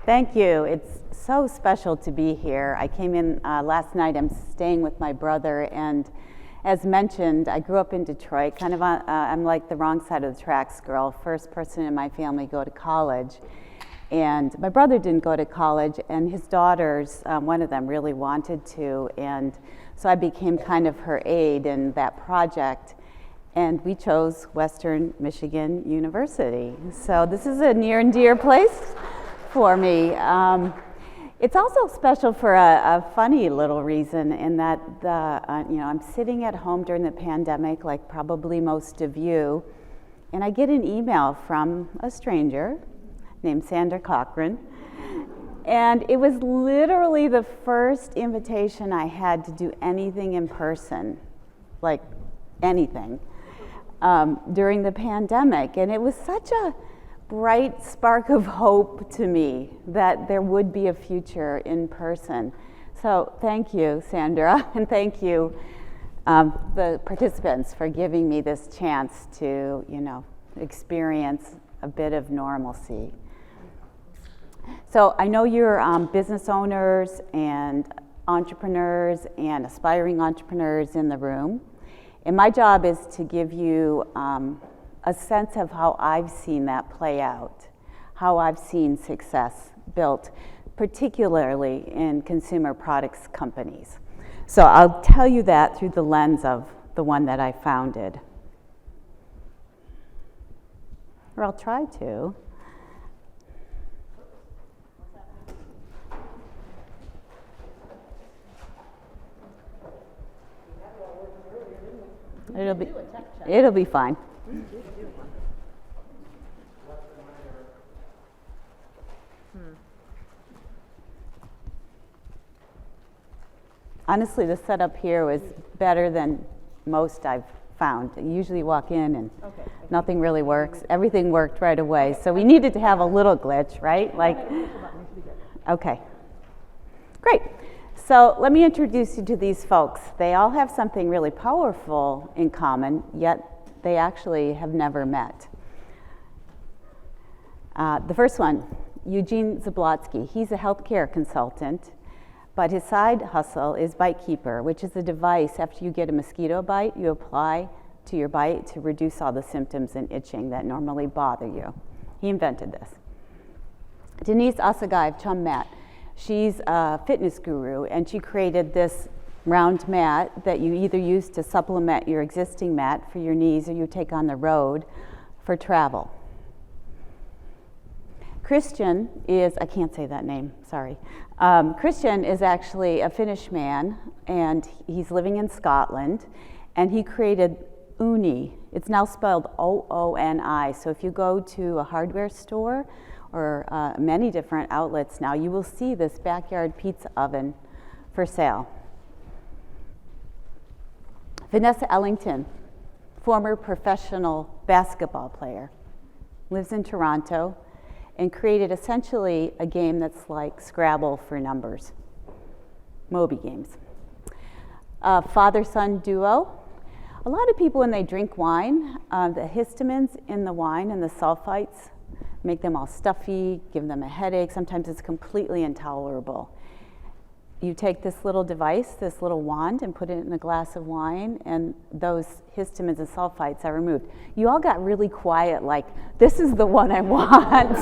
Thank you. It's so special to be here. I came in last night. I'm staying with my brother, and as mentioned, I grew up in Detroit. Kind of, I'm like the wrong side of the tracks girl. First person in my family go to college, and my brother didn't go to college, and his daughters, one of them really wanted to, and so I became kind of her aide in that project. And we chose Western Michigan University. So this is a near and dear place for me. It's also special for a funny little reason in that I'm sitting at home during the pandemic, like probably most of you, and I get an email from a stranger named Sandra Cochran. And it was literally the first invitation I had to do anything in person, like anything, during the pandemic. And it was such a bright spark of hope to me that there would be a future in person. So thank you, Sandra, and thank you, the participants, for giving me this chance to, experience a bit of normalcy. So I know you're business owners and entrepreneurs and aspiring entrepreneurs in the room, and my job is to give you a sense of how I've seen that play out, how I've seen success built, particularly in consumer products companies. So I'll tell you that through the lens of the one that I founded. Or I'll try to. It'll be fine. Honestly, the setup here was better than most I've found. You usually walk in and nothing really works. Everything worked right away. So we needed to have a little glitch, right? Okay. Great. So let me introduce you to these folks. They all have something really powerful in common, yet they actually have never met. The first one, Eugene Zablotsky. He's a healthcare consultant, but his side hustle is Bite Keeper, which is a device after you get a mosquito bite, you apply to your bite to reduce all the symptoms and itching that normally bother you. He invented this. Denise Asagay of Chum Mat. She's a fitness guru, and she created this round mat that you either use to supplement your existing mat for your knees or you take on the road for travel. Christian is, I can't say that name, sorry. Christian is actually a Finnish man, and he's living in Scotland, and he created Uni. It's now spelled O-O-N-I, so if you go to a hardware store or many different outlets now, you will see this backyard pizza oven for sale. Vanessa Ellington, former professional basketball player, lives in Toronto and created essentially a game that's like Scrabble for numbers, Moby games. Father-son duo. A lot of people, when they drink wine, the histamines in the wine and the sulfites make them all stuffy, give them a headache. Sometimes it's completely intolerable. You take this little device, this little wand, and put it in a glass of wine, and those histamines and sulfites are removed. You all got really quiet, like, this is the one I want.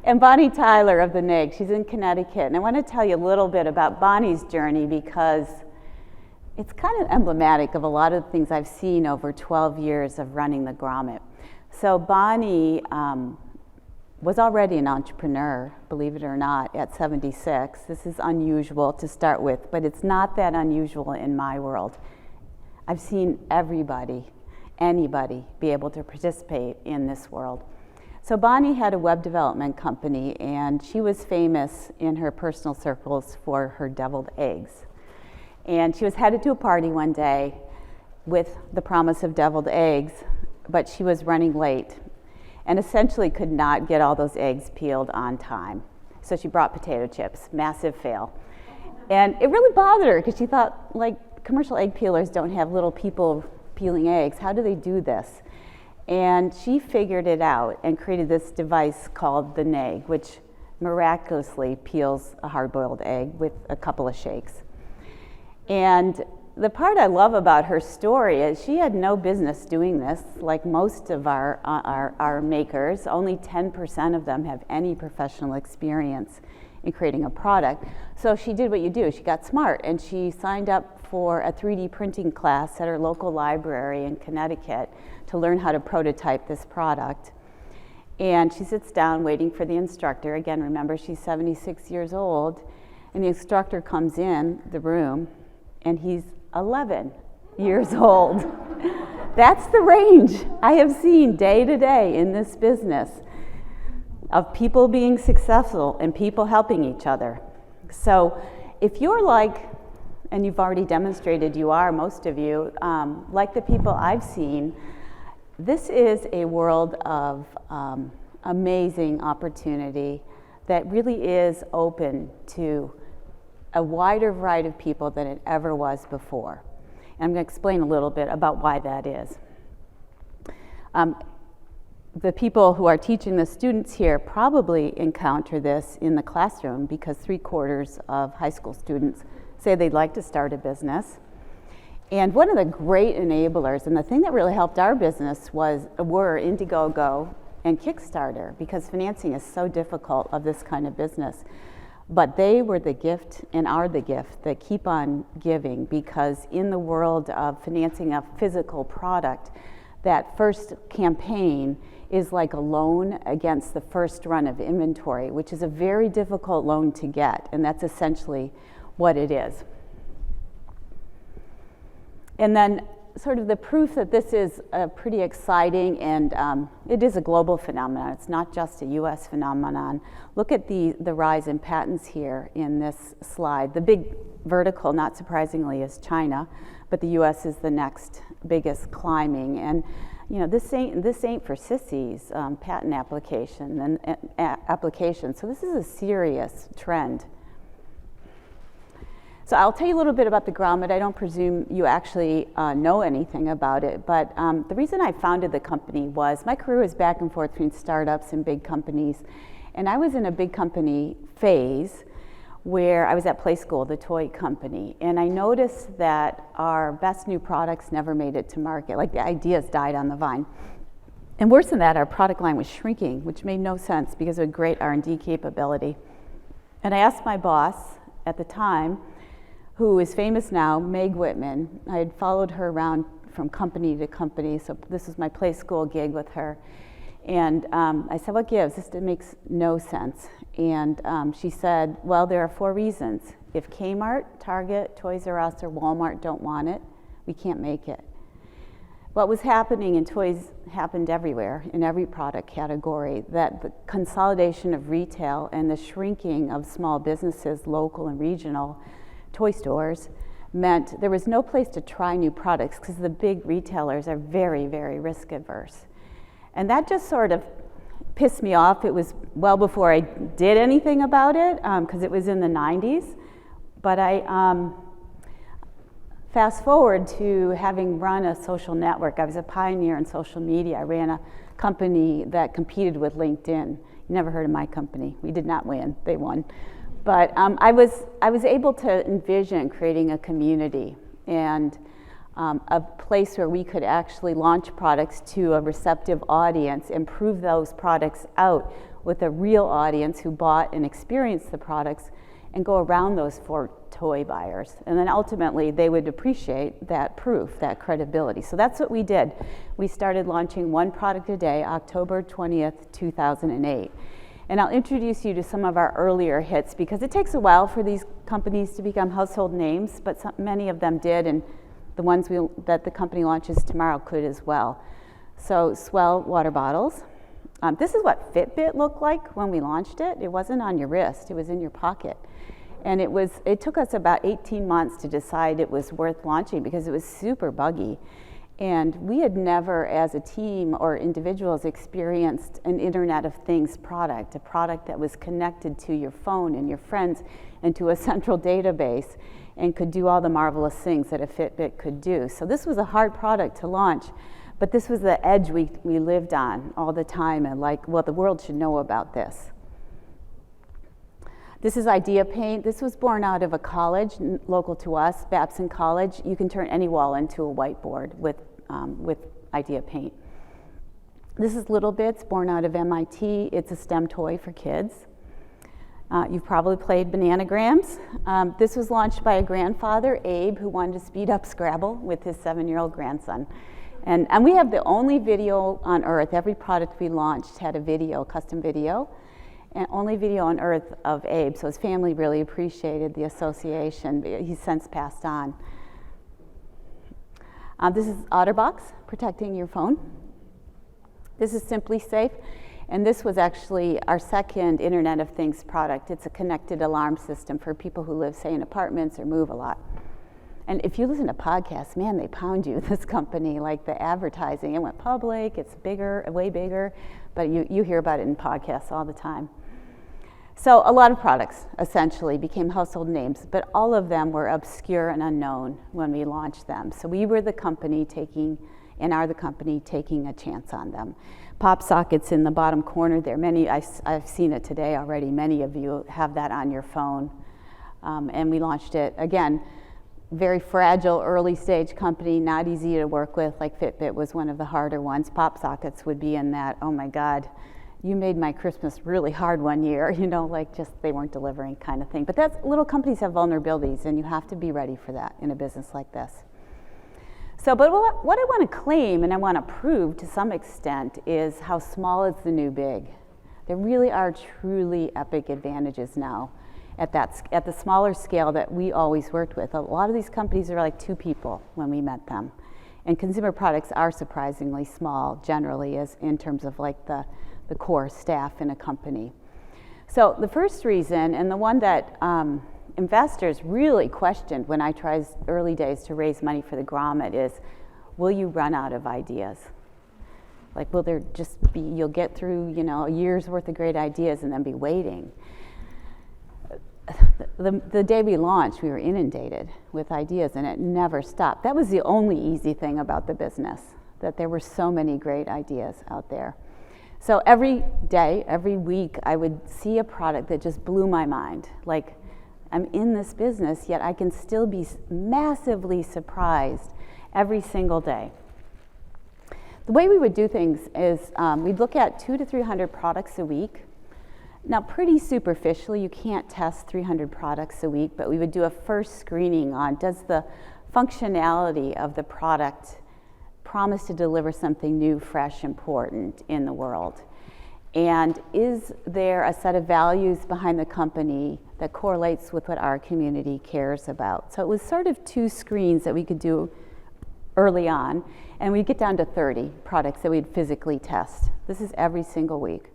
And Bonnie Tyler of the NIG, she's in Connecticut. And I want to tell you a little bit about Bonnie's journey because it's kind of emblematic of a lot of the things I've seen over 12 years of running the Grommet. So Bonnie was already an entrepreneur, believe it or not, at 76. This is unusual to start with, but it's not that unusual in my world. I've seen everybody, anybody, be able to participate in this world. So Bonnie had a web development company, and she was famous in her personal circles for her deviled eggs. And she was headed to a party one day with the promise of deviled eggs, but she was running late and essentially could not get all those eggs peeled on time. So she brought potato chips, massive fail. And it really bothered her because she thought, like, commercial egg peelers don't have little people peeling eggs. How do they do this? And she figured it out and created this device called the Neg, which miraculously peels a hard-boiled egg with a couple of shakes. And the part I love about her story is she had no business doing this, like most of our makers. Only 10% of them have any professional experience in creating a product. So she did what you do. She got smart, and she signed up for a 3D printing class at her local library in Connecticut to learn how to prototype this product. And she sits down waiting for the instructor. Again, remember, she's 76 years old, and the instructor comes in the room, and he's 11 years old. That's the range I have seen day to day in this business of people being successful and people helping each other. So if you're like, and you've already demonstrated you are, most of you, like the people I've seen, this is a world of amazing opportunity that really is open to a wider variety of people than it ever was before. And I'm going to explain a little bit about why that is. The people who are teaching the students here probably encounter this in the classroom because 3/4 of high school students say they'd like to start a business. And one of the great enablers, and the thing that really helped our business were Indiegogo and Kickstarter, because financing is so difficult of this kind of business. But they were the gift and are the gift that keep on giving, because in the world of financing a physical product, that first campaign is like a loan against the first run of inventory, which is a very difficult loan to get, and that's essentially what it is. And then sort of the proof that this is pretty exciting, and it is a global phenomenon. It's not just a US phenomenon. Look at the rise in patents here in this slide. The big vertical, not surprisingly, is China, but the US is the next biggest climbing. And you know, this ain't for sissies, patent application and application. So this is a serious trend. So I'll tell you a little bit about the Grommet. I don't presume you actually know anything about it, but the reason I founded the company was my career was back and forth between startups and big companies, and I was in a big company phase where I was at Play School, the toy company, and I noticed that our best new products never made it to market, like the ideas died on the vine. And worse than that, our product line was shrinking, which made no sense because of a great R&D capability. And I asked my boss at the time, who is famous now, Meg Whitman. I had followed her around from company to company, so this was my Play School gig with her. And I said, what gives? This makes no sense. And she said, well, there are 4 reasons. If Kmart, Target, Toys R Us, or Walmart don't want it, we can't make it. What was happening in toys happened everywhere, in every product category, that the consolidation of retail and the shrinking of small businesses, local and regional, toy stores, meant there was no place to try new products because the big retailers are very, very risk adverse. And that just sort of pissed me off. It was well before I did anything about it, because it was in the 90s. But I fast forward to having run a social network. I was a pioneer in social media. I ran a company that competed with LinkedIn. You never heard of my company. We did not win. They won. But I was able to envision creating a community and a place where we could actually launch products to a receptive audience and prove those products out with a real audience who bought and experienced the products, and go around those for toy buyers. And then ultimately they would appreciate that proof, that credibility. So that's what we did. We started launching 1 product a day, October 20th, 2008. And I'll introduce you to some of our earlier hits, because it takes a while for these companies to become household names, but many of them did, and the ones that the company launches tomorrow could as well. So Swell water bottles. This is what Fitbit looked like when we launched it. It wasn't on your wrist, it was in your pocket. And it took us about 18 months to decide it was worth launching because it was super buggy. And we had never, as a team or individuals, experienced an Internet of Things product, a product that was connected to your phone and your friends and to a central database and could do all the marvelous things that a Fitbit could do. So this was a hard product to launch, But this was the edge we lived on all the time, and like, well, the world should know about this. This is Idea Paint. This was born out of a college local to us, Babson College. You can turn any wall into a whiteboard with Idea Paint. This is Little Bits, born out of MIT. It's a STEM toy for kids. You've probably played Bananagrams. This was launched by a grandfather, Abe, who wanted to speed up Scrabble with his 7-year-old grandson. And we have the only video on earth. Every product we launched had a video, custom video, and only video on earth of Abe. So his family really appreciated the association. He's since passed on. This is OtterBox, protecting your phone. This is Simply Safe. And this was actually our second Internet of Things product. It's a connected alarm system for people who live, say, in apartments or move a lot. And if you listen to podcasts, man, they pound you, this company, like the advertising. It went public, it's bigger, way bigger, but you hear about it in podcasts all the time. So a lot of products, essentially, became household names, but all of them were obscure and unknown when we launched them. So we were the company taking a chance on them. Pop sockets in the bottom corner there. I've seen it today already. Many of you have that on your phone. And we launched it, again, very fragile early stage company, not easy to work with, like Fitbit was one of the harder ones. Pop sockets would be in that, oh my God, you made my Christmas really hard one year, like just they weren't delivering kind of thing. But little companies have vulnerabilities, and you have to be ready for that in a business like this. So, but what I want to claim and I want to prove to some extent is how small is the new big. There really are truly epic advantages now at the smaller scale that we always worked with. A lot of these companies are like 2 people when we met them. And consumer products are surprisingly small generally as in terms of like the core staff in a company. So the first reason, and the one that investors really questioned when I tried early days to raise money for the grommet is, will you run out of ideas? Like, will there just be, you'll get through, a year's worth of great ideas and then be waiting. The day we launched, we were inundated with ideas and it never stopped. That was the only easy thing about the business, that there were so many great ideas out there. So every day, every week, I would see a product that just blew my mind. Like, I'm in this business, yet I can still be massively surprised every single day. The way we would do things is we'd look at 200 to 300 products a week. Now, pretty superficially, you can't test 300 products a week, but we would do a first screening on, does the functionality of the product promise to deliver something new, fresh, important in the world? And is there a set of values behind the company that correlates with what our community cares about? So it was sort of 2 screens that we could do early on, and we'd get down to 30 products that we'd physically test. This is every single week.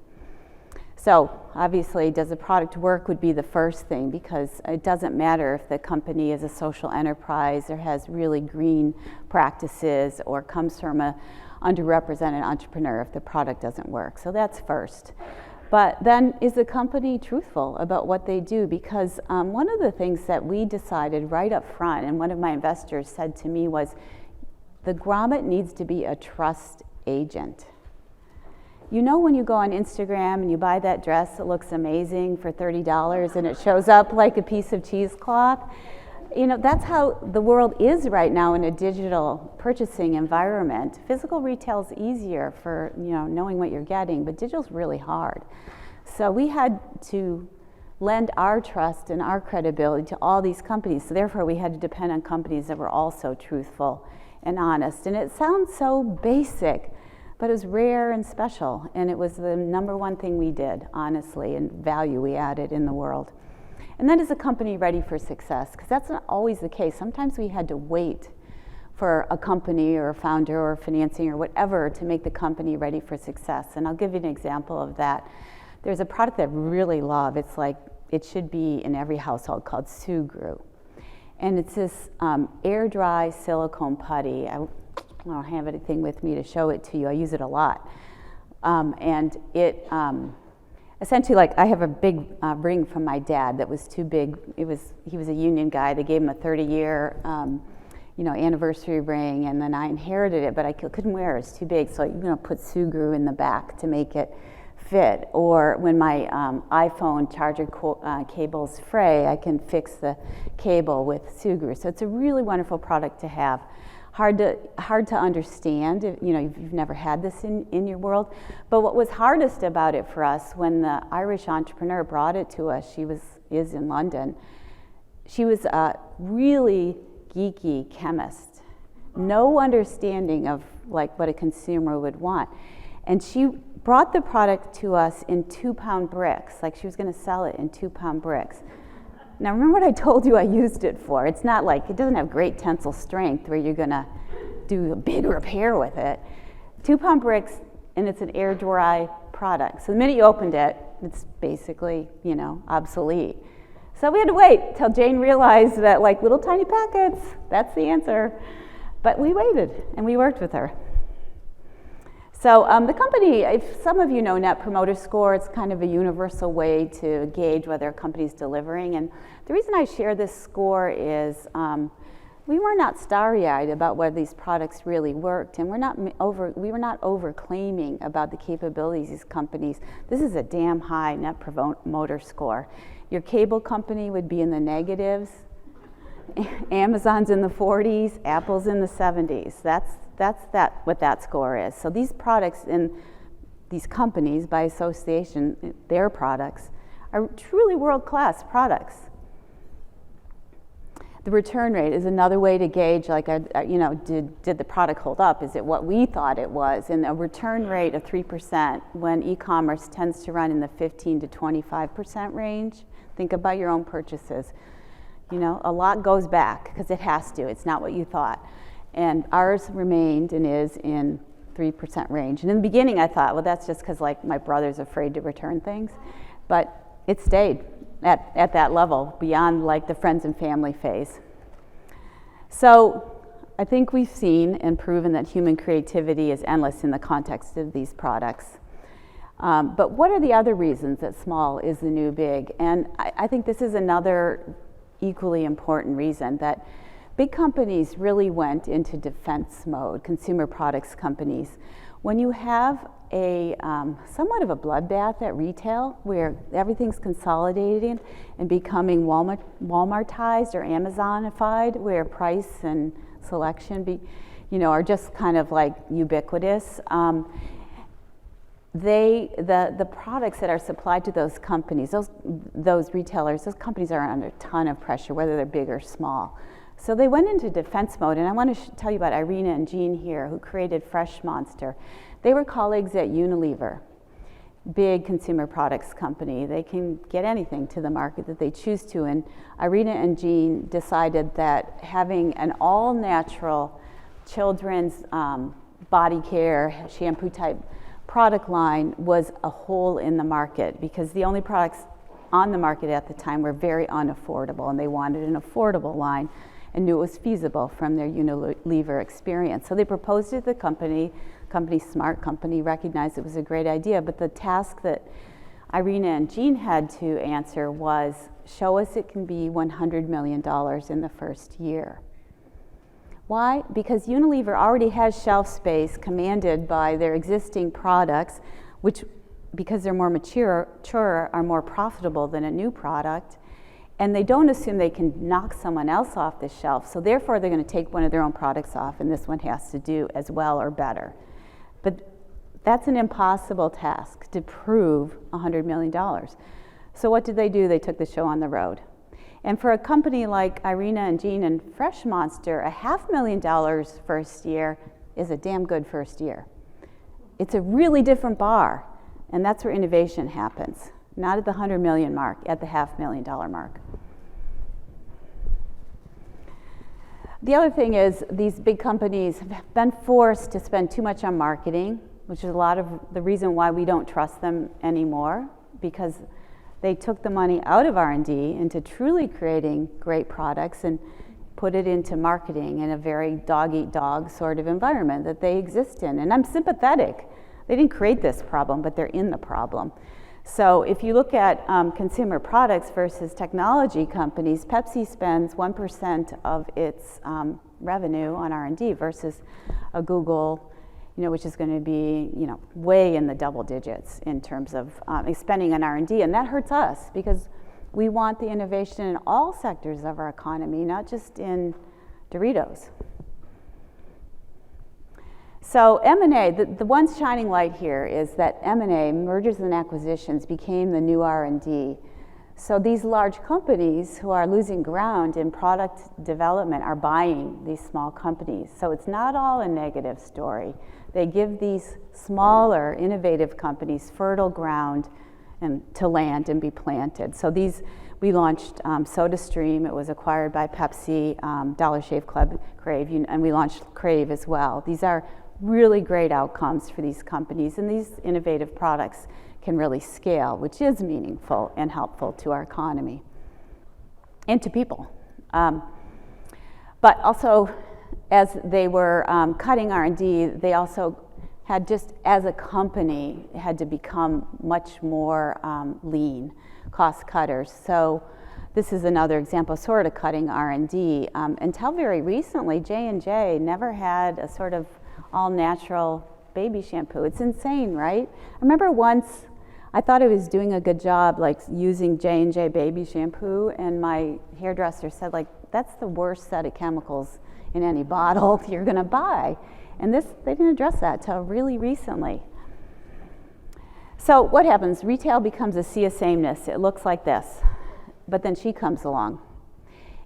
So obviously, does the product work would be the first thing, because it doesn't matter if the company is a social enterprise or has really green practices or comes from a underrepresented entrepreneur if the product doesn't work. So that's first. But then, is the company truthful about what they do? Because one of the things that we decided right up front, and one of my investors said to me, was the grommet needs to be a trust agent. When you go on Instagram and you buy that dress that looks amazing for $30 and it shows up like a piece of cheesecloth? That's how the world is right now in a digital purchasing environment. Physical retail is easier for, knowing what you're getting, but digital's really hard. So we had to lend our trust and our credibility to all these companies. So therefore, we had to depend on companies that were also truthful and honest. And it sounds so basic, but it was rare and special, and it was the number one thing we did, honestly, and value we added in the world. And then, is a company ready for success? Because that's not always the case. Sometimes we had to wait for a company or a founder or financing or whatever to make the company ready for success. And I'll give you an example of that. There's a product that I really love. It's like, it should be in every household, called Sugru. And it's this air dry silicone putty. I don't have anything with me to show it to you. I use it a lot. And it essentially, like, I have a big ring from my dad that was too big. He was a union guy. They gave him a 30-year anniversary ring, and then I inherited it, but I couldn't wear it. It was too big, so I put Sugru in the back to make it fit. Or when my iPhone charger cables fray, I can fix the cable with Sugru. So it's a really wonderful product to have. Hard to understand if you've never had this in your world. But what was hardest about it for us, when the Irish entrepreneur brought it to us, is in London. She was a really geeky chemist, no understanding of what a consumer would want. And she brought the product to us in 2-pound bricks, like she was going to sell it in 2-pound bricks. Now remember what I told you I used it for. It's not like, it doesn't have great tensile strength where you're going to do a big repair with it. 2-pound bricks, and it's an air dry product. So the minute you opened it, it's basically, obsolete. So we had to wait till Jane realized that little tiny packets, that's the answer. But we waited and we worked with her. So the company, if some of you know Net Promoter Score, it's kind of a universal way to gauge whether a company's delivering. And the reason I share this score is we were not starry-eyed about whether these products really worked, and we were not over-claiming about the capabilities of these companies. This is a damn high Net Promoter Score. Your cable company would be in the negatives. Amazon's in the 40s, Apple's in the 70s. That's what that score is. So these products in these companies, by association, their products, are truly world-class products. The return rate is another way to gauge, did the product hold up? Is it what we thought it was? And a return rate of 3% when e-commerce tends to run in the 15 to 25% range. Think about your own purchases. A lot goes back because it has to. It's not what you thought. And ours remained and is in 3% range. And in the beginning I thought, well, that's just because my brother's afraid to return things. But it stayed at that level beyond the friends and family phase. So I think we've seen and proven that human creativity is endless in the context of these products. But what are the other reasons that small is the new big? And I think this is another equally important reason, that big companies really went into defense mode, consumer products companies. When you have a somewhat of a bloodbath at retail, where everything's consolidating and becoming Walmartized or Amazonified, where price and selection are just kind of ubiquitous, the products that are supplied to those companies, those retailers, those companies are under a ton of pressure, whether they're big or small. So they went into defense mode, and I want to tell you about Irina and Jean here, who created Fresh Monster. They were colleagues at Unilever, big consumer products company. They can get anything to the market that they choose to, and Irina and Jean decided that having an all-natural children's body care, shampoo type product line was a hole in the market, because the only products on the market at the time were very unaffordable, and they wanted an affordable line and knew it was feasible from their Unilever experience. So they proposed it to the company, smart company, recognized it was a great idea, but the task that Irina and Jean had to answer was, show us it can be $100 million in the first year. Why? Because Unilever already has shelf space commanded by their existing products, which, because they're more mature, are more profitable than a new product, and they don't assume they can knock someone else off the shelf, so therefore they're going to take one of their own products off, and this one has to do as well or better. But that's an impossible task, to prove $100 million. So what did they do? They took the show on the road. And for a company like Irina and Jean and Fresh Monster, $500,000 first year is a damn good first year. It's a really different bar, and that's where innovation happens. Not at the 100 million mark, at the $500,000 mark. The other thing is, these big companies have been forced to spend too much on marketing, which is a lot of the reason why we don't trust them anymore, because they took the money out of R&D into truly creating great products and put it into marketing in a very dog-eat-dog sort of environment that they exist in. And I'm sympathetic. They didn't create this problem, but they're in the problem. So if you look at consumer products versus technology companies, Pepsi spends 1% of its revenue on R&D versus a Google, which is going to be, way in the double digits in terms of spending on R&D. And that hurts us because we want the innovation in all sectors of our economy, not just in Doritos. So M&A, the one shining light here is that M&A, mergers and acquisitions, became the new R&D. So these large companies who are losing ground in product development are buying these small companies. So it's not all a negative story. They give these smaller, innovative companies fertile ground to land and be planted. So we launched SodaStream. It was acquired by Pepsi, Dollar Shave Club, Crave, and we launched Crave as well. These are really great outcomes for these companies, and these innovative products can really scale, which is meaningful and helpful to our economy and to people. But also, as they were cutting R&D, they also had just as a company had to become much more lean, cost cutters. So this is another example, sort of cutting R&D. Until very recently, J&J never had a sort of all-natural baby shampoo. It's insane, right? I remember once I thought I was doing a good job, like using J&J baby shampoo, and my hairdresser said, like, that's the worst set of chemicals in any bottle you're going to buy. And they didn't address that till really recently. So what happens? Retail becomes a sea of sameness. It looks like this, but then she comes along.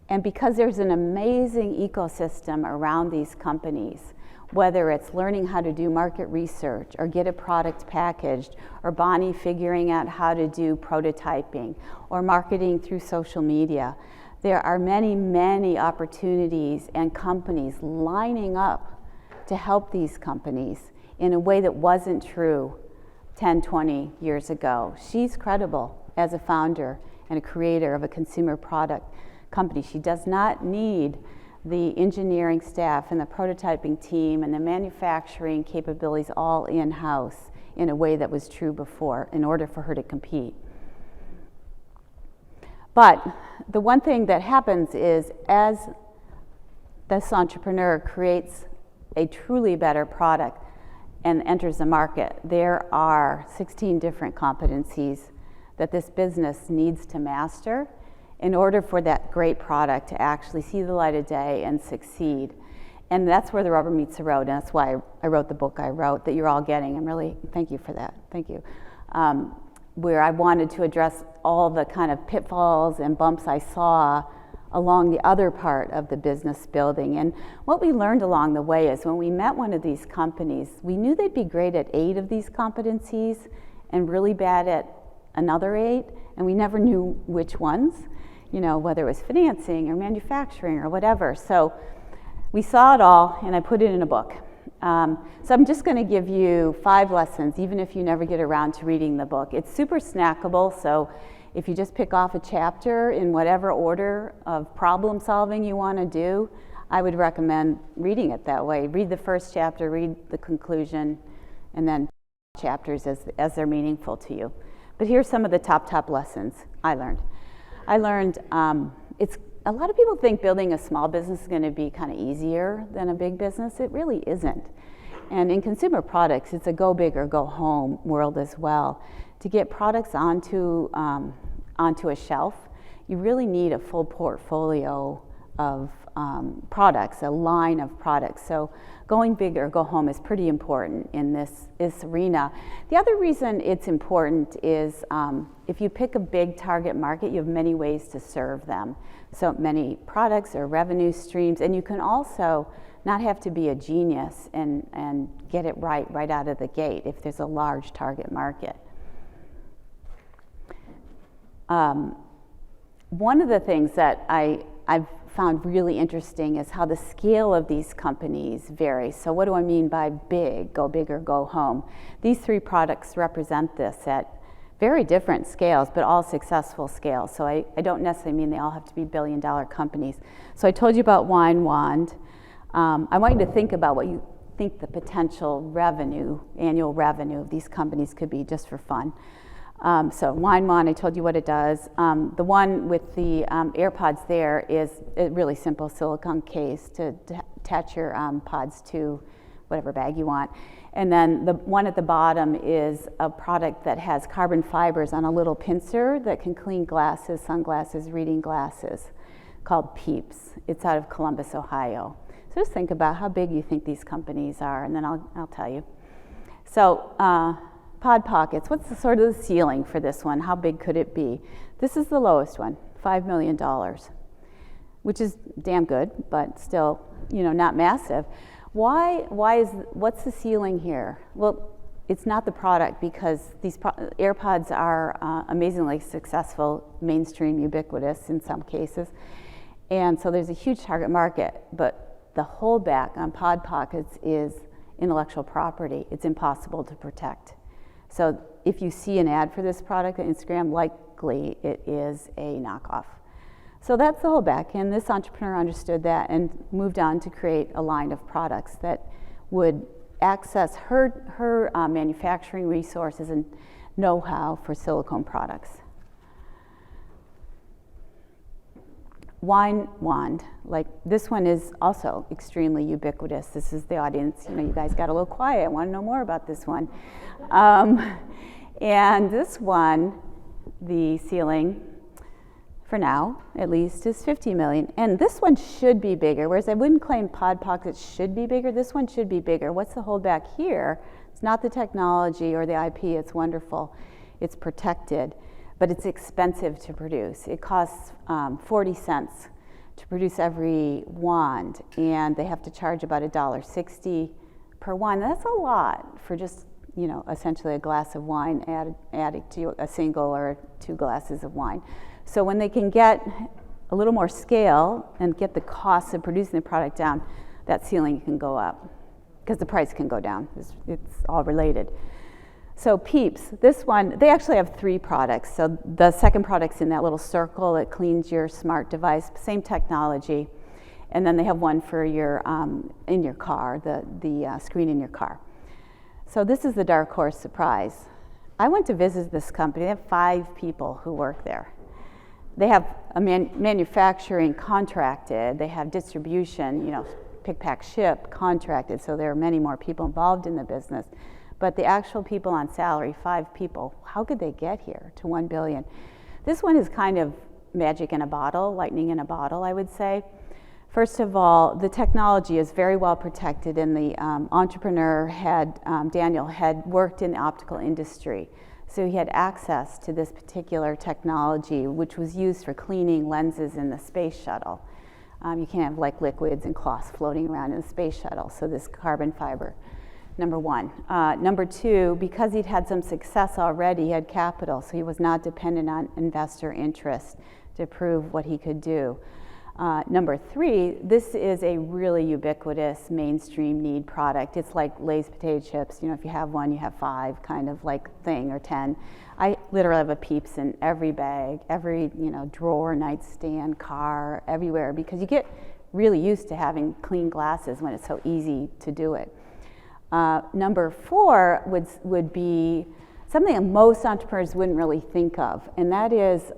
And because there's an amazing ecosystem around these companies, whether it's learning how to do market research or get a product packaged, or Bonnie figuring out how to do prototyping or marketing through social media, there are many, many opportunities and companies lining up to help these companies in a way that wasn't true 10, 20 years ago. She's credible as a founder and a creator of a consumer product company. She does not need the engineering staff and the prototyping team and the manufacturing capabilities all in-house in a way that was true before in order for her to compete. But the one thing that happens is as this entrepreneur creates a truly better product and enters the market, there are 16 different competencies that this business needs to master in order for that great product to actually see the light of day and succeed. And that's where the rubber meets the road, and that's why I wrote the book I wrote that you're all getting. I'm really, thank you for that, thank you. Where I wanted to address all the kind of pitfalls and bumps I saw along the other part of the business building. And what we learned along the way is when we met one of these companies, we knew they'd be great at 8 of these competencies and really bad at another 8, and we never knew which ones, whether it was financing or manufacturing or whatever. So we saw it all, and I put it in a book. So I'm just going to give you 5 lessons, even if you never get around to reading the book. It's super snackable, so if you just pick off a chapter in whatever order of problem solving you want to do, I would recommend reading it that way. Read the first chapter, read the conclusion, and then chapters as they're meaningful to you. But here's some of the top lessons I learned. It's a lot of people think building a small business is going to be kind of easier than a big business. It really isn't. And in consumer products, it's a go big or go home world as well. To get products onto a shelf, you really need a full portfolio of products, a line of products. So going big or go home is pretty important in this arena. The other reason it's important is if you pick a big target market, you have many ways to serve them. So many products or revenue streams, and you can also not have to be a genius and get it right out of the gate if there's a large target market. One of the things that I've found really interesting is how the scale of these companies vary. So what do I mean by big, go big or go home? These 3 products represent this at very different scales, but all successful scales. So I don't necessarily mean they all have to be billion-dollar companies. So I told you about Wine Wand. I want you to think about what you think the potential revenue, annual revenue of these companies could be just for fun. So Wine Wand, I told you what it does. The one with the AirPods there is a really simple silicone case to attach your pods to whatever bag you want. And then the one at the bottom is a product that has carbon fibers on a little pincer that can clean glasses, sunglasses, reading glasses, called Peeps. It's out of Columbus, Ohio. So just think about how big you think these companies are, and then I'll tell you. So Pod Pockets, what's the sort of the ceiling for this one? How big could it be? This is the lowest one, $5 million, which is damn good, but still, not massive. What's the ceiling here? Well, it's not the product, because these AirPods are amazingly successful, mainstream, ubiquitous in some cases. And so there's a huge target market, but the holdback on Pod Pockets is intellectual property. It's impossible to protect. So if you see an ad for this product on Instagram, likely it is a knockoff. So that's the holdback, and this entrepreneur understood that and moved on to create a line of products that would access her manufacturing resources and know-how for silicone products. Wine wand, like this one is also extremely ubiquitous. This is the audience, you guys got a little quiet. I want to know more about this one. And this one, the ceiling, for now at least, is 50 million. And this one should be bigger, whereas I wouldn't claim Pod Pockets should be bigger. This one should be bigger. What's the holdback here? It's not the technology or the IP. It's wonderful. It's protected. But it's expensive to produce. It costs 40 cents to produce every wand, and they have to charge about $1.60 per wand. That's a lot for just, essentially a glass of wine added to a single or 2 glasses of wine. So when they can get a little more scale and get the cost of producing the product down, that ceiling can go up, because the price can go down. It's all related. So Peeps, this one, they actually have 3 products. So the second product's in that little circle that cleans your smart device, same technology. And then they have one for your in your car, the screen in your car. So this is the dark horse surprise. I went to visit this company. They have 5 people who work there. They have a manufacturing contracted. They have distribution, pick, pack, ship contracted. So there are many more people involved in the business. But the actual people on salary, 5 people, how could they get here to 1 billion? This one is kind of magic in a bottle, lightning in a bottle, I would say. First of all, the technology is very well protected, and the entrepreneur Daniel had worked in the optical industry. So he had access to this particular technology, which was used for cleaning lenses in the space shuttle. You can't have like liquids and cloths floating around in the space shuttle, so this carbon fiber. Number 1. Number 2, because he'd had some success already, he had capital, so he was not dependent on investor interest to prove what he could do. Number 3, this is a really ubiquitous mainstream need product. It's like Lay's potato chips. If you have one, you have 5 kind of like thing, or 10. I literally have a Peeps in every bag, every drawer, nightstand, car, everywhere, because you get really used to having clean glasses when it's so easy to do it. Number 4 would be something that most entrepreneurs wouldn't really think of, and that is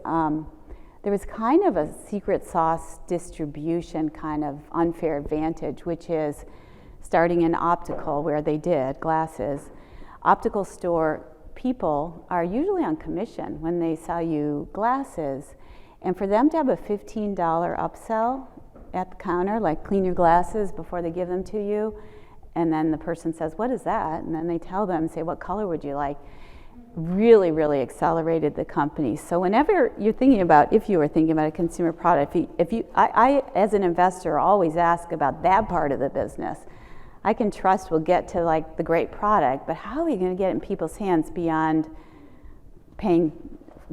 there was kind of a secret sauce distribution kind of unfair advantage, which is starting in optical, where they did glasses. Optical store people are usually on commission when they sell you glasses, and for them to have a $15 upsell at the counter, like clean your glasses before they give them to you, and then the person says, what is that? And then they tell them, say, what color would you like? Really, really accelerated the company. So whenever you're thinking about, if you were thinking about a consumer product, I as an investor always ask about that part of the business. I can trust we'll get to like the great product, but how are we going to get it in people's hands beyond paying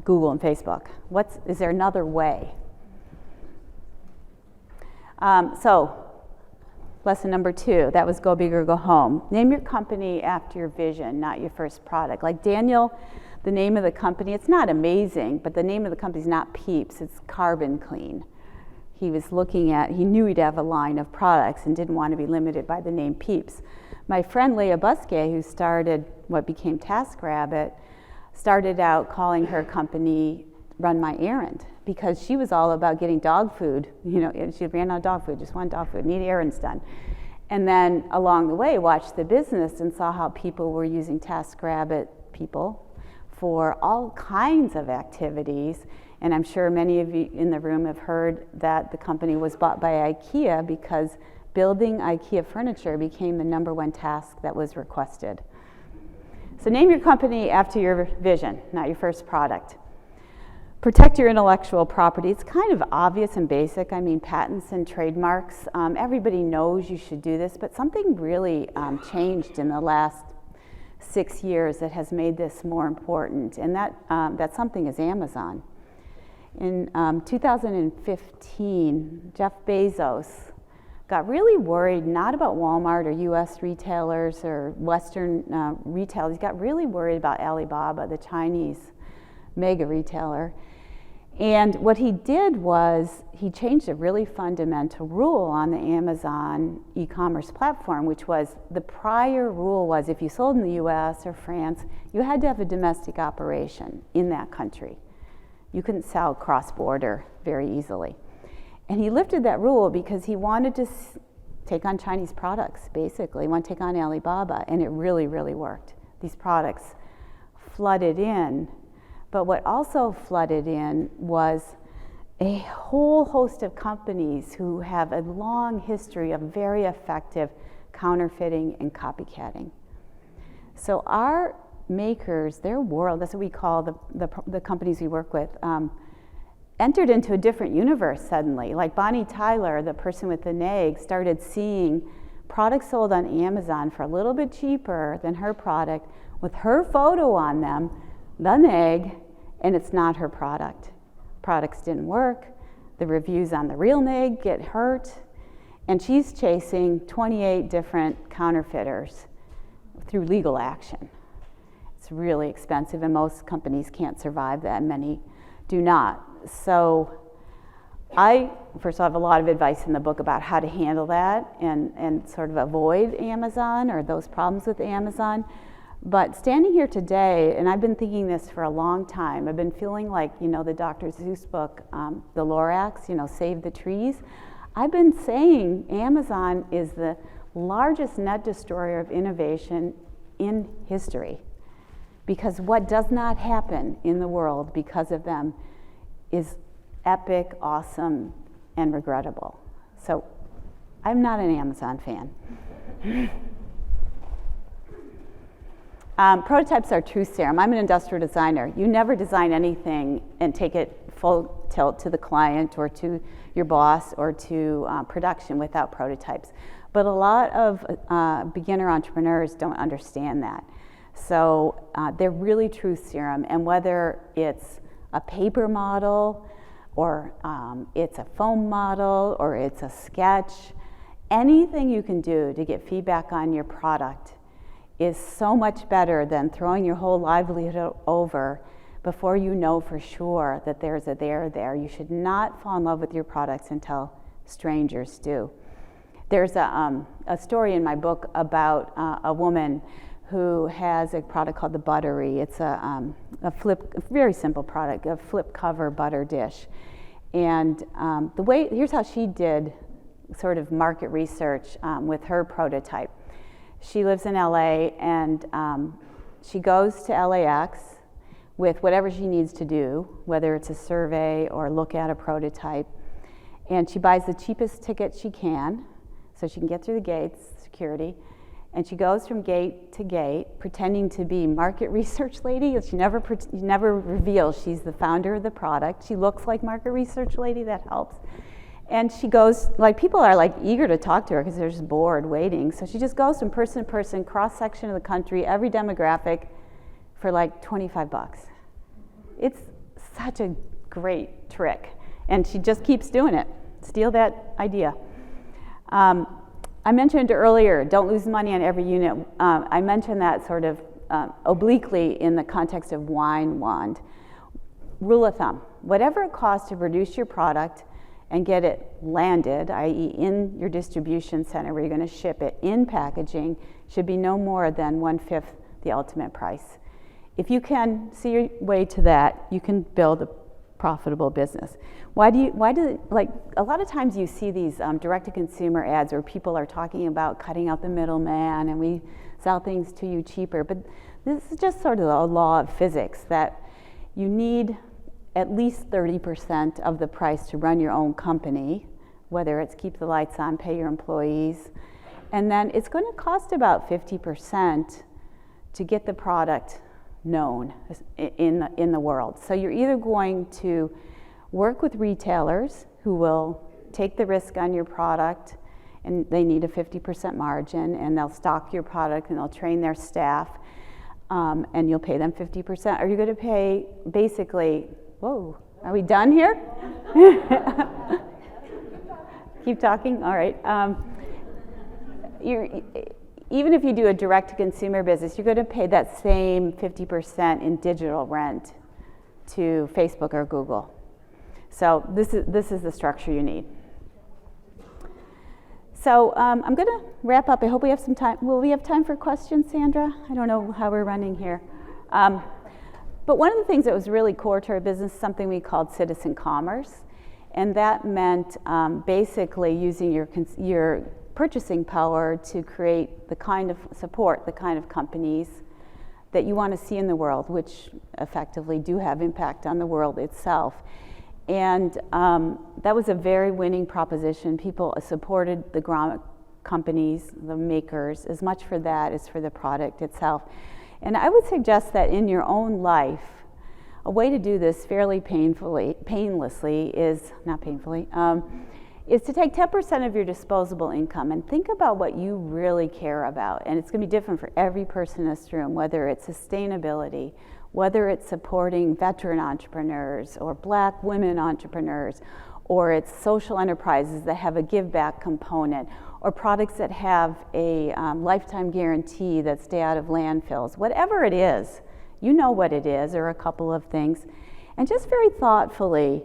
Google and Facebook? Is there another way? So lesson number 2, that was go big or go home. Name your company after your vision, not your first product. Like Daniel, the name of the company, it's not amazing, but the name of the company is not Peeps, it's Carbon Clean. He knew he'd have a line of products and didn't want to be limited by the name Peeps. My friend Leah Busquet, who started what became TaskRabbit, started out calling her company Run My Errand, because she was all about getting dog food. She ran out of dog food, just wanted dog food, need errands done. And then along the way, watched the business and saw how people were using TaskRabbit people for all kinds of activities. And I'm sure many of you in the room have heard that the company was bought by IKEA because building IKEA furniture became the #1 task that was requested. So name your company after your vision, not your first product. Protect your intellectual property. It's kind of obvious and basic. I mean, patents and trademarks. Everybody knows you should do this, but something really changed in the last 6 years that has made this more important, and that something is Amazon. In 2015, Jeff Bezos got really worried, not about Walmart or US retailers or Western retailers. He got really worried about Alibaba, the Chinese mega retailer. And what he did was he changed a really fundamental rule on the Amazon e-commerce platform, which was the prior rule was if you sold in the US or France, you had to have a domestic operation in that country. You couldn't sell cross-border very easily. And he lifted that rule because he wanted to take on Chinese products, basically. He wanted to take on Alibaba, and it really, really worked. These products flooded in. But what also flooded in was a whole host of companies who have a long history of very effective counterfeiting and copycatting. So our makers, their world, that's what we call the companies we work with, entered into a different universe suddenly. Like Bonnie Tyler, the person with the nag, started seeing products sold on Amazon for a little bit cheaper than her product with her photo on them, the nag, and it's not her product. Products didn't work, the reviews on the real nag get hurt, and she's chasing 28 different counterfeiters through legal action. It's really expensive, and most companies can't survive that, and many do not. So first of all, I have a lot of advice in the book about how to handle that and sort of avoid Amazon or those problems with Amazon. But standing here today, and I've been thinking this for a long time, I've been feeling like, the Dr. Seuss book, The Lorax, Save the Trees. I've been saying Amazon is the largest net destroyer of innovation in history, because what does not happen in the world because of them is epic, awesome, and regrettable. So I'm not an Amazon fan. Prototypes are truth serum. I'm an industrial designer. You never design anything and take it full tilt to the client or to your boss or to production without prototypes. But a lot of beginner entrepreneurs don't understand that. So they're really truth serum. And whether it's a paper model or it's a foam model or it's a sketch, anything you can do to get feedback on your product is so much better than throwing your whole livelihood over before you know for sure that there's a there. You should not fall in love with your products until strangers do. There's a story in my book about a woman who has a product called the Buttery. It's a very simple product, a flip cover butter dish. And here's how she did sort of market research with her prototype. She lives in LA, and she goes to LAX with whatever she needs to do, whether it's a survey or look at a prototype. And she buys the cheapest ticket she can, so she can get through the gates, security. And she goes from gate to gate, pretending to be market research lady. She never reveals she's the founder of the product. She looks like market research lady, that helps. And she goes, people are eager to talk to her because they're just bored waiting. So she just goes from person to person, cross-section of the country, every demographic for $25. It's such a great trick. And she just keeps doing it. Steal that idea. I mentioned earlier, don't lose money on every unit. I mentioned that sort of obliquely in the context of wine wand. Rule of thumb, whatever it costs to produce your product and get it landed, i.e. in your distribution center where you're going to ship it in packaging, should be no more than 1/5 the ultimate price. If you can see your way to that, you can build a profitable business. Why do like a lot of times you see these direct-to-consumer ads where people are talking about cutting out the middleman and we sell things to you cheaper, but this is just sort of a law of physics that you need at least 30% of the price to run your own company, whether it's keep the lights on, pay your employees, and then it's going to cost about 50% to get the product known in the world. So you're either going to work with retailers who will take the risk on your product, and they need a 50% margin, and they'll stock your product and they'll train their staff, and you'll pay them 50%. Are you going to pay basically, whoa, are we done here? Keep talking? All right. Even if you do a direct-to-consumer business, you're going to pay that same 50% in digital rent to Facebook or Google. So this is the structure you need. So I'm going to wrap up. I hope we have some time. Will we have time for questions, Sandra? I don't know how we're running here. But one of the things that was really core to our business is something we called citizen commerce. And that meant basically using your purchasing power to create the kind of support, the kind of companies that you want to see in the world, which effectively do have impact on the world itself. And that was a very winning proposition. People supported the grommet companies, the makers, as much for that as for the product itself. And I would suggest that in your own life, a way to do this fairly painlessly is, not painfully, is to take 10% of your disposable income and think about what you really care about. And it's going to be different for every person in this room, whether it's sustainability, whether it's supporting veteran entrepreneurs or Black women entrepreneurs, or it's social enterprises that have a give back component, or products that have a lifetime guarantee that stay out of landfills. Whatever it is, you know what it is, or a couple of things, and just very thoughtfully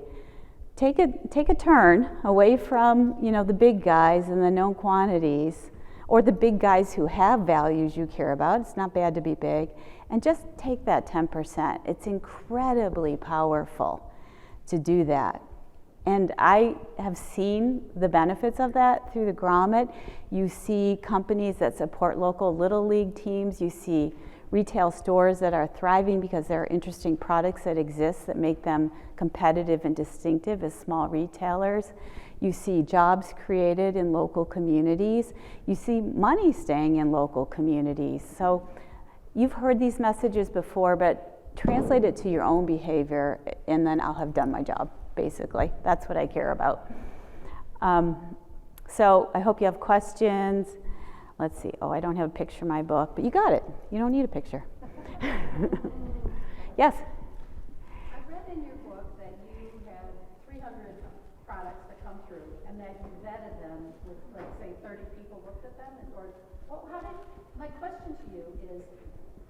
take a turn away from the big guys and the known quantities, or the big guys who have values you care about. It's not bad to be big, and just take that 10%. It's incredibly powerful to do that. And I have seen the benefits of that through the grommet. You see companies that support local Little League teams. You see retail stores that are thriving because there are interesting products that exist that make them competitive and distinctive as small retailers. You see jobs created in local communities. You see money staying in local communities. So you've heard these messages before, but translate it to your own behavior, and then I'll have done my job, basically. That's what I care about. So I hope you have questions. Let's see. Oh, I don't have a picture in my book, but you got it. You don't need a picture. Yes? I read in your book that you had 300 products that come through, and that you vetted them with, like, say, 30 people looked at them, my question to you is,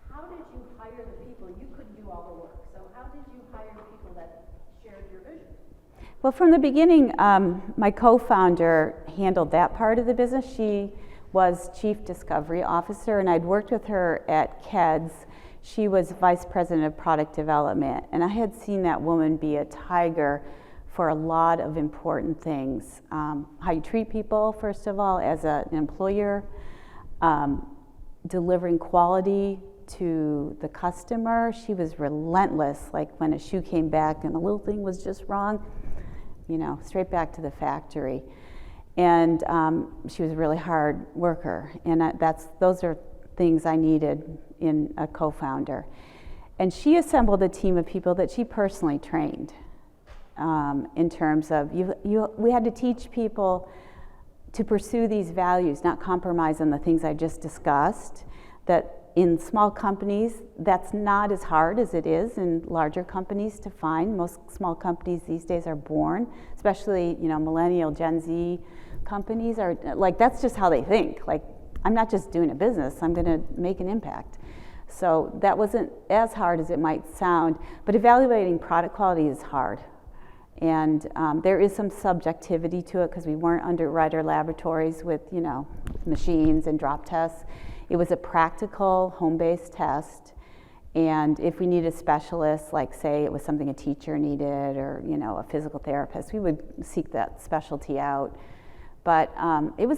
how did you hire the people? You couldn't do all the work, so how did you hire people that shared your vision? Well, from the beginning, my co-founder handled that part of the business. She was Chief Discovery Officer, and I'd worked with her at KEDS. She was Vice President of Product Development, and I had seen that woman be a tiger for a lot of important things. How you treat people, first of all, as an employer, delivering quality to the customer. She was relentless, like when a shoe came back and a little thing was just wrong, straight back to the factory. And she was a really hard worker, and those are things I needed in a co-founder. And she assembled a team of people that she personally trained in terms of, we had to teach people to pursue these values, not compromise on the things I just discussed, that in small companies, that's not as hard as it is in larger companies to find. Most small companies these days are born, especially, millennial, Gen Z companies are, like, that's just how they think. Like, I'm not just doing a business, I'm gonna make an impact. So that wasn't as hard as it might sound, but evaluating product quality is hard. And there is some subjectivity to it because we weren't underwriter laboratories with, machines and drop tests. It was a practical home-based test, And if we needed a specialist, like say it was something a teacher needed or, a physical therapist, we would seek that specialty out. But it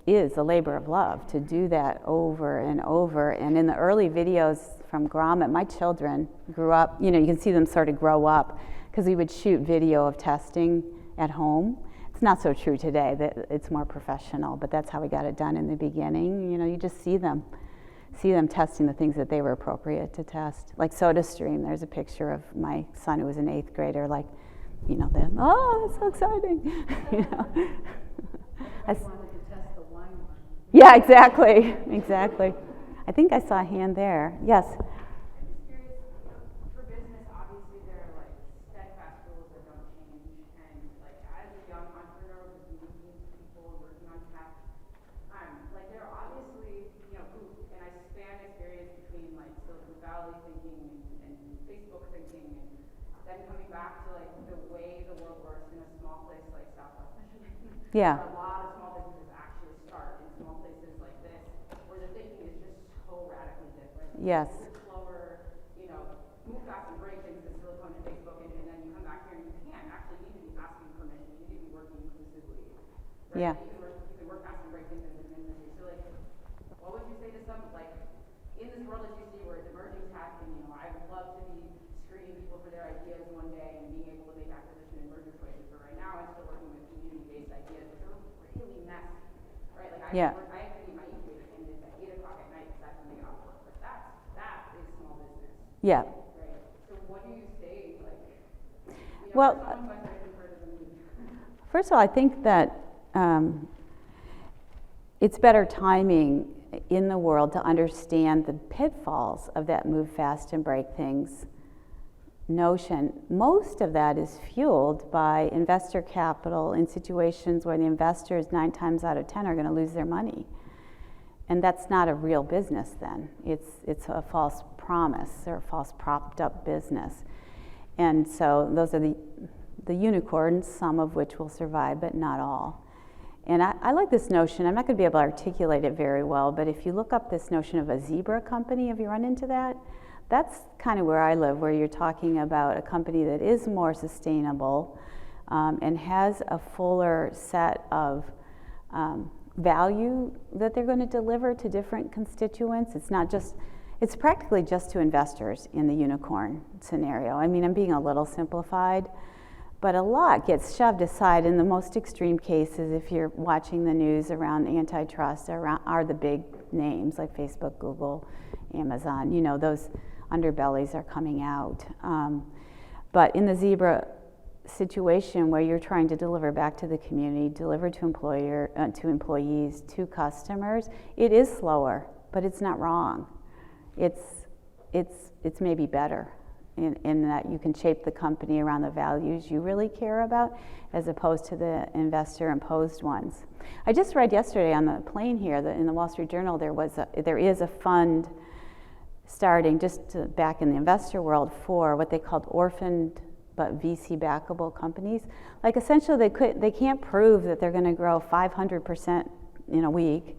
is a labor of love to do that over and over. And in the early videos from Grommet, my children grew up, you can see them sort of grow up because we would shoot video of testing at home. It's not so true today, that it's more professional, but that's how we got it done in the beginning. You just see them testing the things that they were appropriate to test. Like SodaStream, there's a picture of my son who was an 8th grader, like, that's so exciting. I wanted to test the wine one. Yeah, exactly. I think I saw a hand there. Yes? I'm just curious, for business, obviously there are like steadfast rules that don't change, and like as a young entrepreneur who's meeting people and working on tech, like there are obviously, and I span experience between like Silicon Valley thinking and Facebook thinking, and then coming back to like the way the world works in a small place like Southwest Michigan. Yeah. Where a lot of small businesses actually start in small places like this, where the thinking is just so radically different. Yes. It's slower, move fast and break things in Silicon and Facebook, and then you come back here and you can't actually need to be asking permission. You need to be working inclusively. Right? Yeah. You can work fast and break things in the industry. So like, what would you say to some, like, in this world that you see where it's emerging tech, and I would love to be screening people for their ideas one day and being able to make acquisition and merger choices, but right now I'm still working with community-based ideas, which are really messy, right? Like I have to eat my incubator candidates at 8 o'clock at night because that's when they get off work. But that is small business. Yeah. Right. So what do you say, like, well, for someone who has further than me? First of all, I think that it's better timing in the world to understand the pitfalls of that move fast and break things notion. Most of that is fueled by investor capital in situations where the investors 9 times out of 10 are going to lose their money. And that's not a real business then. It's a false promise or a false propped up business. And so those are the unicorns, some of which will survive, but not all. And I like this notion. I'm not going to be able to articulate it very well, but if you look up this notion of a zebra company, have you run into that? That's kind of where I live, where you're talking about a company that is more sustainable and has a fuller set of value that they're going to deliver to different constituents. It's practically just to investors in the unicorn scenario. I mean, I'm being a little simplified, but a lot gets shoved aside in the most extreme cases. If you're watching the news around antitrust, are the big names like Facebook, Google, Amazon, those underbellies are coming out. But in the zebra situation where you're trying to deliver back to the community, deliver to employees, to customers, it is slower, but it's not wrong. It's maybe better in that you can shape the company around the values you really care about as opposed to the investor imposed ones. I just read yesterday on the plane here that in the Wall Street Journal there is a fund starting back in the investor world for what they called orphaned but VC backable companies. Like essentially they can't prove that they're going to grow 500% in a week,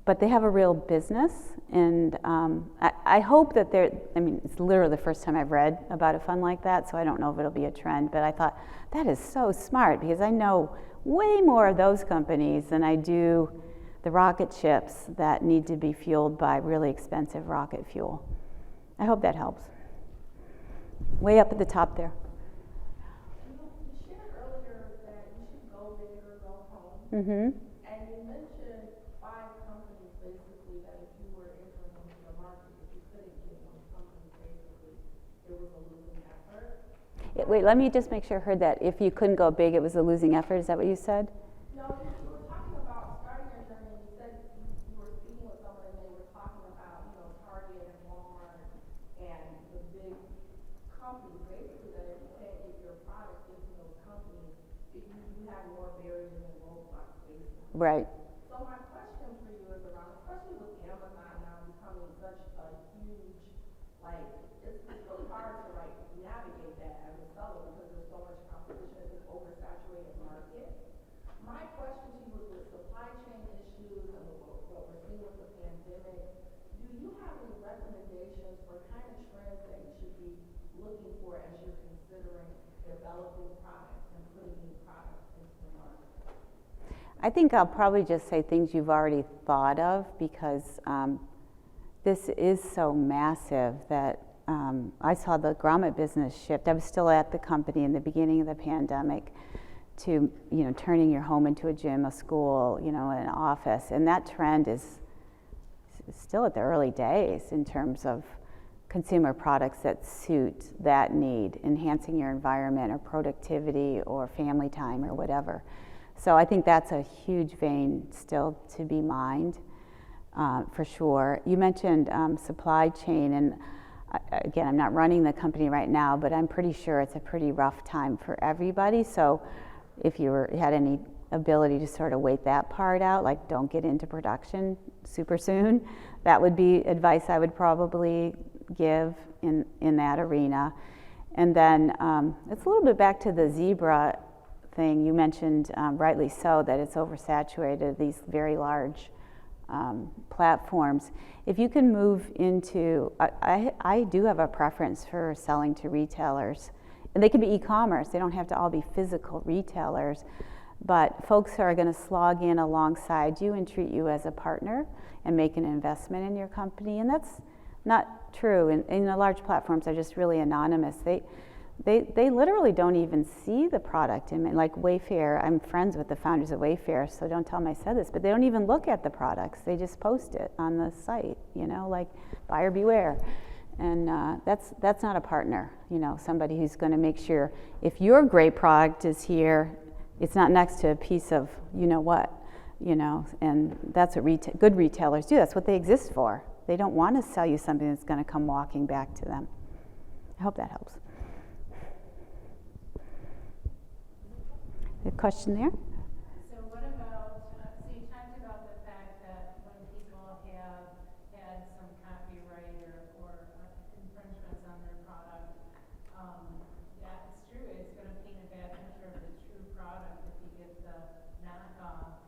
but they have a real business. And I hope that it's literally the first time I've read about a fund like that, so I don't know if it'll be a trend, but I thought that is so smart because I know way more of those companies than I do the rocket ships that need to be fueled by really expensive rocket fuel. I hope that helps. Way up at the top there. You shared earlier that you should go big or go home. Mm-hmm. And you mentioned 5 companies basically that if you were entering into the market, if you couldn't get those companies, basically, it was a losing effort. Wait, let me just make sure I heard that. If you couldn't go big, it was a losing effort. Is that what you said? No, you were talking about starting your journey. You said you were speaking with someone and they were talking about, Target and Walmart and the big companies, basically, that if you can't get your product into those companies, if you have more barriers and roadblocks, basically. Right. So my question for you is around, especially with Amazon now becoming such a huge, it's really hard to navigate that as a seller because there's so much competition. It's an oversaturated market. My question to you is with supply chain issues and what we're seeing with the pandemic, do do you have any recommendations for kind of trends that you should be looking for as you're considering developing products and putting new products into the market? I think I'll probably just say things you've already thought of, because this is so massive that I saw the grommet business shift. I was still at the company in the beginning of the pandemic to, turning your home into a gym, a school, an office. And that trend is still at the early days in terms of consumer products that suit that need, enhancing your environment or productivity or family time or whatever. So I think that's a huge vein still to be mined, for sure. You mentioned supply chain, and again, I'm not running the company right now, but I'm pretty sure it's a pretty rough time for everybody. So if you had any ability to sort of wait that part out, like don't get into production super soon, that would be advice I would probably give in that arena. And then it's a little bit back to the zebra thing. You mentioned, rightly so, that it's oversaturated, these very large platforms. If you can move into, I do have a preference for selling to retailers. And they can be e-commerce, they don't have to all be physical retailers, but folks who are going to slog in alongside you and treat you as a partner and make an investment in your company. And that's not true. And the large platforms are just really anonymous. They literally don't even see the product. And like Wayfair, I'm friends with the founders of Wayfair, so don't tell them I said this, but they don't even look at the products. They just post it on the site, like buyer beware. And that's not a partner, somebody who's going to make sure if your great product is here, it's not next to a piece of what, and that's what good retailers do. That's what they exist for. They don't want to sell you something that's going to come walking back to them. I hope that helps. A question there? So what about, so you talked about the fact that when people have had some copyright or infringements on their product, yeah, it's true, it's going to paint a bad picture of the true product if you get the knockoff.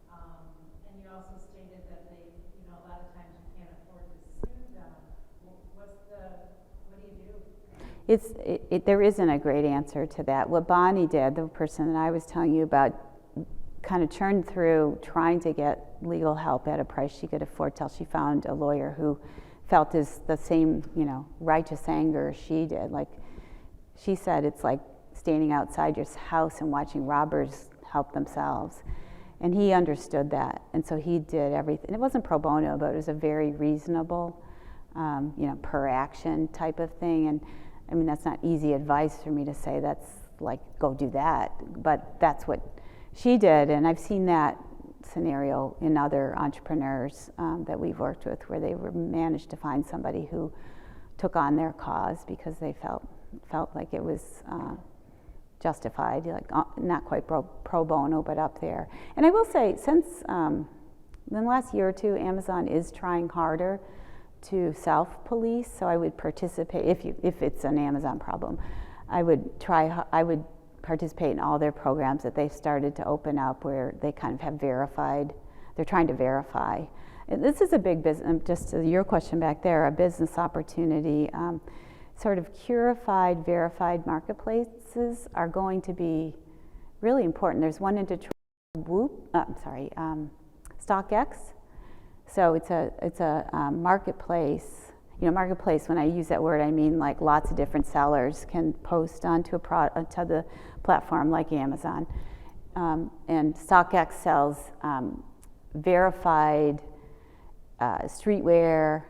And you also stated that they, a lot of times you can't afford to sue them. What do you do? There isn't a great answer to that. What Bonnie did, the person that I was telling you about, kind of churned through trying to get legal help at a price she could afford till she found a lawyer who felt the same, righteous anger she did. Like she said, it's like standing outside your house and watching robbers help themselves. And he understood that, and so he did everything. It wasn't pro bono, but it was a very reasonable, per action type of thing. And I mean, that's not easy advice for me to say, that's like, go do that. But that's what she did. And I've seen that scenario in other entrepreneurs that we've worked with, where they managed to find somebody who took on their cause because they felt like it was justified, like not quite pro bono, but up there. And I will say, since in the last year or two, Amazon is trying harder to self-police, so I would participate if it's an Amazon problem. I would participate in all their programs that they've started to open up, where they kind of have verified. They're trying to verify. And this is a big business. Just to your question back there, a business opportunity. Sort of curified, verified marketplaces are going to be really important. There's one in Detroit, StockX. So it's a marketplace. Marketplace, when I use that word, I mean like lots of different sellers can post onto onto the platform like Amazon. And StockX sells verified streetwear,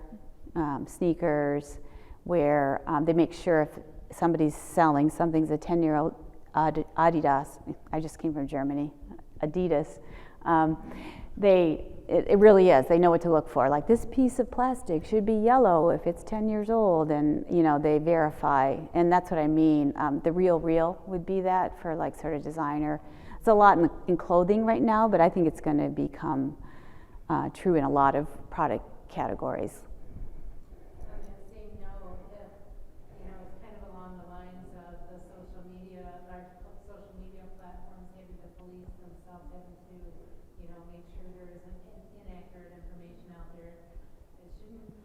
sneakers, where they make sure if somebody's selling something's a 10-year-old Adidas. I just came from Germany, Adidas. It really is. They know what to look for. Like, this piece of plastic should be yellow if it's 10 years old, and they verify. And that's what I mean. The real would be that for like sort of designer. It's a lot in clothing right now, but I think it's going to become true in a lot of product categories. On that same note, if, it's kind of along the lines of the social media platforms, maybe the police themselves having to, make sure there isn't inaccurate information out there. It shouldn't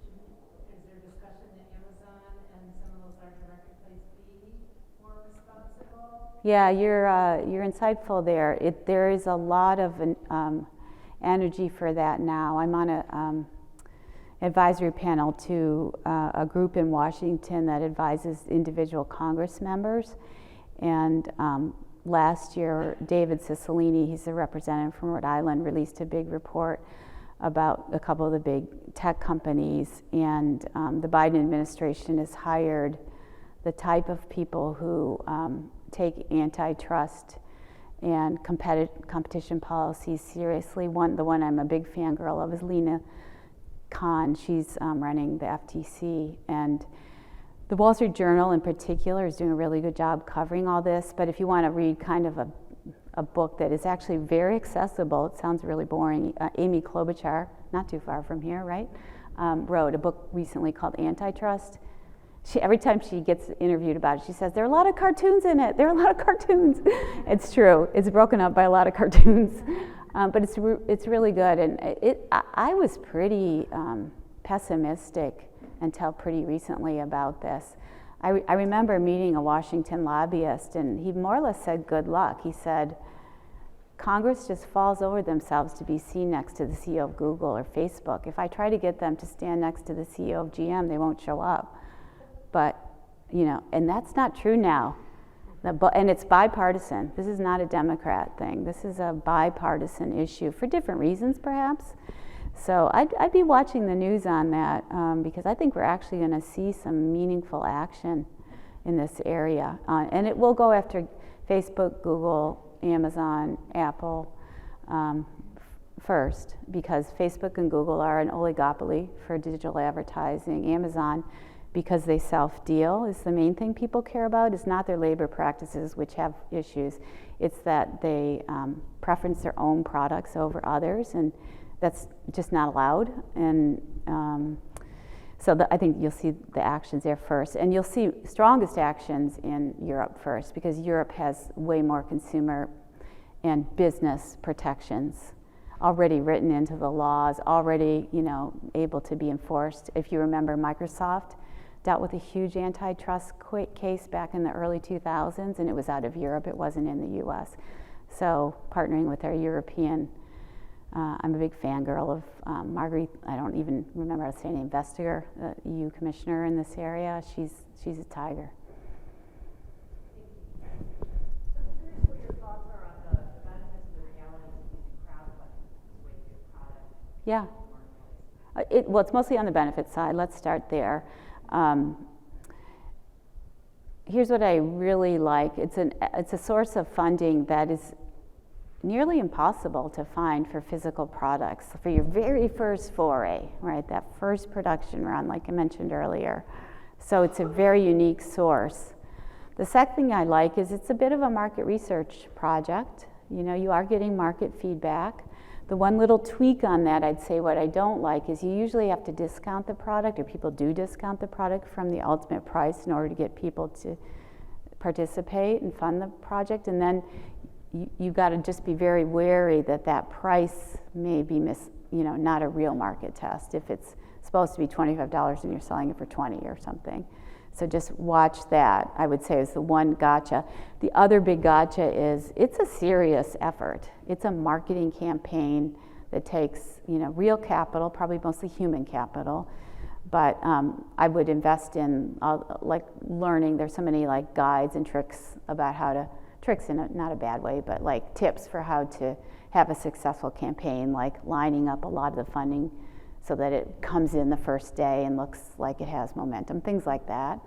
Yeah, you're insightful there. There is a lot of energy for that now. I'm on a advisory panel to a group in Washington that advises individual Congress members. And last year, David Cicilline, he's a representative from Rhode Island, released a big report about a couple of the big tech companies. And the Biden administration has hired the type of people who take antitrust and competition policies seriously. The one I'm a big fangirl of is Lena Khan. She's running the FTC, and the Wall Street Journal in particular is doing a really good job covering all this. But if you want to read kind of a book that is actually very accessible, it sounds really boring. Amy Klobuchar, not too far from here, right? Wrote a book recently called Antitrust. Every time she gets interviewed about it, she says, there are a lot of cartoons in it. There are a lot of cartoons. It's true. It's broken up by a lot of cartoons. But it's really good. And I was pretty pessimistic until pretty recently about this. I remember meeting a Washington lobbyist, and he more or less said, good luck. He said, Congress just falls over themselves to be seen next to the CEO of Google or Facebook. If I try to get them to stand next to the CEO of GM, they won't show up. But, and that's not true now. And it's bipartisan. This is not a Democrat thing. This is a bipartisan issue for different reasons, perhaps. So I'd be watching the news on that because I think we're actually going to see some meaningful action in this area. And it will go after Facebook, Google, Amazon, Apple first, because Facebook and Google are an oligopoly for digital advertising. Amazon, because they self-deal, is the main thing people care about. It's not their labor practices, which have issues. It's that they preference their own products over others, and that's just not allowed. And so I think you'll see the actions there first. And you'll see strongest actions in Europe first, because Europe has way more consumer and business protections already written into the laws, already able to be enforced. If you remember, Microsoft dealt with a huge antitrust case back in the early 2000s, and it was out of Europe, it wasn't in the US. So partnering with our European, I'm a big fangirl of Marguerite, I don't even remember how to say her name, Vestager, the EU commissioner in this area. She's a tiger. So I'm curious what your thoughts are on the benefits and the realities of using crowdfunding as a way to get product. Yeah. Well, it's mostly on the benefit side. Let's start there. Here's what I really like. It's a source of funding that is nearly impossible to find for physical products. For your very first foray, right, that first production run, like I mentioned earlier. So it's a very unique source. The second thing I like is it's a bit of a market research project. You are getting market feedback. The one little tweak on that, I'd say what I don't like is you usually have to discount the product, or people do discount the product from the ultimate price in order to get people to participate and fund the project. And then you've got to just be very wary that price may be not a real market test. If it's supposed to be $25 and you're selling it for $20 or something. So just watch that, I would say, is the one gotcha. The other big gotcha is it's a serious effort. It's a marketing campaign that takes real capital, probably mostly human capital. But I would invest in learning. There's so many guides and tricks about how to, tricks in not a bad way, but tips for how to have a successful campaign, like lining up a lot of the funding so that it comes in the first day and looks like it has momentum, things like that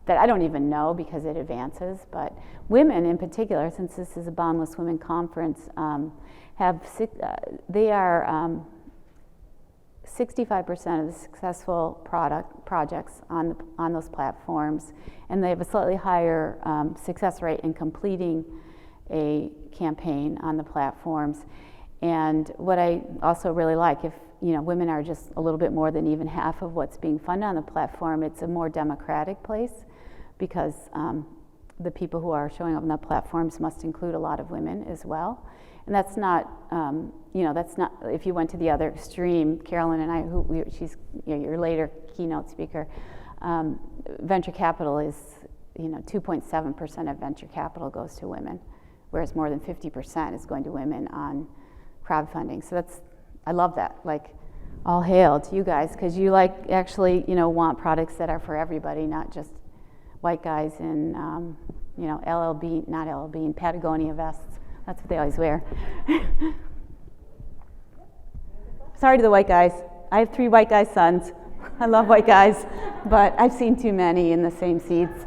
I don't even know because it advances. But women in particular, since this is a Boundless Women Conference, they are 65% of the successful projects on those platforms, and they have a slightly higher success rate in completing a campaign on the platforms. And what I also really like, if women are just a little bit more than even half of what's being funded on the platform, it's a more democratic place because the people who are showing up on the platforms must include a lot of women as well. And that's not, that's not, if you went to the other extreme, Carolyn and I, she's your later keynote speaker, venture capital is 2.7% of venture capital goes to women, whereas more than 50% is going to women on crowdfunding. So I love that. Like, all hail to you guys, because you actually want products that are for everybody, not just white guys in LLB, not LLB, in Patagonia vests. That's what they always wear. Sorry to the white guys. I have 3 white guy sons. I love white guys, but I've seen too many in the same seats.